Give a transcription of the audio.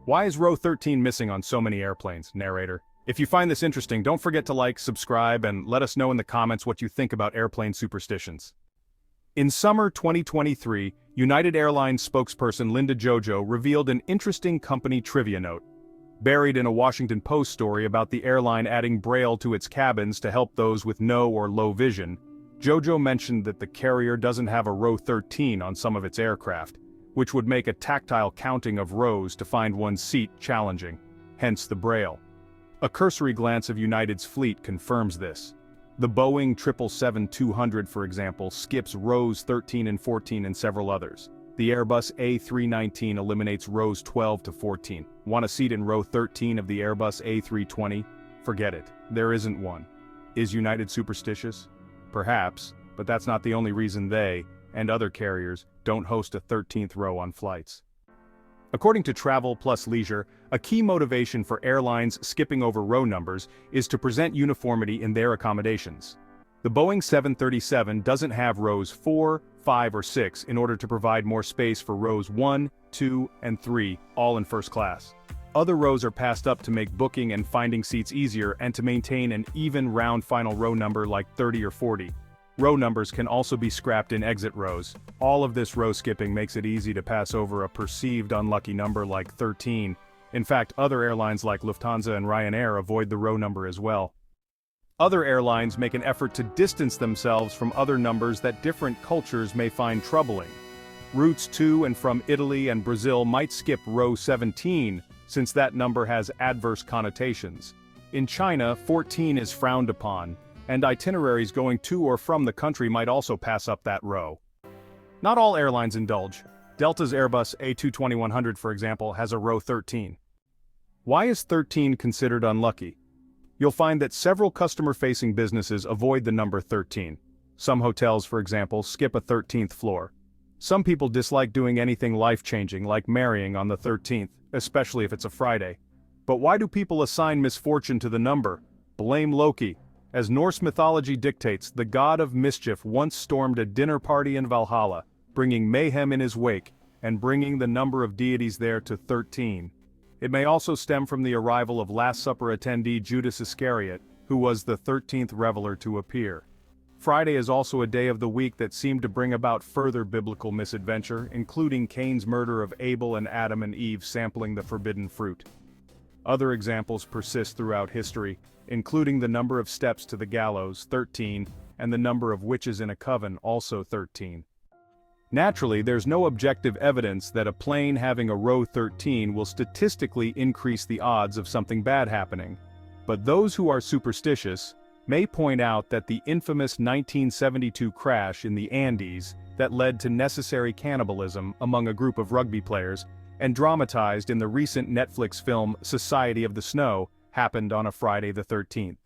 Why is row 13 missing on so many airplanes, narrator? If you find this interesting, don't forget to like, subscribe, and let us know in the comments what you think about airplane superstitions. In summer 2023, United Airlines spokesperson Linda Jojo revealed an interesting company trivia note. Buried in a Washington Post story about the airline adding Braille to its cabins to help those with no or low vision, Jojo mentioned that the carrier doesn't have a row 13 on some of its aircraft, which would make a tactile counting of rows to find one's seat challenging, hence the Braille. A cursory glance of United's fleet confirms this. The Boeing 777-200, for example, skips rows 13 and 14 and several others. The Airbus A319 eliminates rows 12 to 14. Want a seat in row 13 of the Airbus A320? Forget it, there isn't one. Is United superstitious? Perhaps, but that's not the only reason they, and other carriers, don't host a 13th row on flights. According to Travel Plus Leisure, a key motivation for airlines skipping over row numbers is to present uniformity in their accommodations. The Boeing 737 doesn't have rows 4, 5 or 6 in order to provide more space for rows 1, 2, and 3, all in first class. Other rows are passed up to make booking and finding seats easier and to maintain an even round final row number like 30 or 40. Row numbers can also be scrapped in exit rows. All of this row skipping makes it easy to pass over a perceived unlucky number like 13. In fact, other airlines like Lufthansa and Ryanair avoid the row number as well. Other airlines make an effort to distance themselves from other numbers that different cultures may find troubling. Routes to and from Italy and Brazil might skip row 17, since that number has adverse connotations. In China, 14 is frowned upon, and itineraries going to or from the country might also pass up that row. Not all airlines indulge. Delta's Airbus A220-100, for example, has a row 13. Why is 13 considered unlucky? You'll find that several customer-facing businesses avoid the number 13. Some hotels, for example, skip a 13th floor. Some people dislike doing anything life-changing like marrying on the 13th, especially if it's a Friday. But why do people assign misfortune to the number? Blame Loki. As Norse mythology dictates, the god of mischief once stormed a dinner party in Valhalla, bringing mayhem in his wake, and bringing the number of deities there to 13. It may also stem from the arrival of Last Supper attendee Judas Iscariot, who was the 13th reveler to appear. Friday is also a day of the week that seemed to bring about further biblical misadventure, including Cain's murder of Abel and Adam and Eve sampling the forbidden fruit. Other examples persist throughout history, including the number of steps to the gallows, 13, and the number of witches in a coven, also 13. Naturally, there's no objective evidence that a plane having a row 13 will statistically increase the odds of something bad happening. But those who are superstitious may point out that the infamous 1972 crash in the Andes that led to necessary cannibalism among a group of rugby players and dramatized in the recent Netflix film Society of the Snow happened on a Friday the 13th.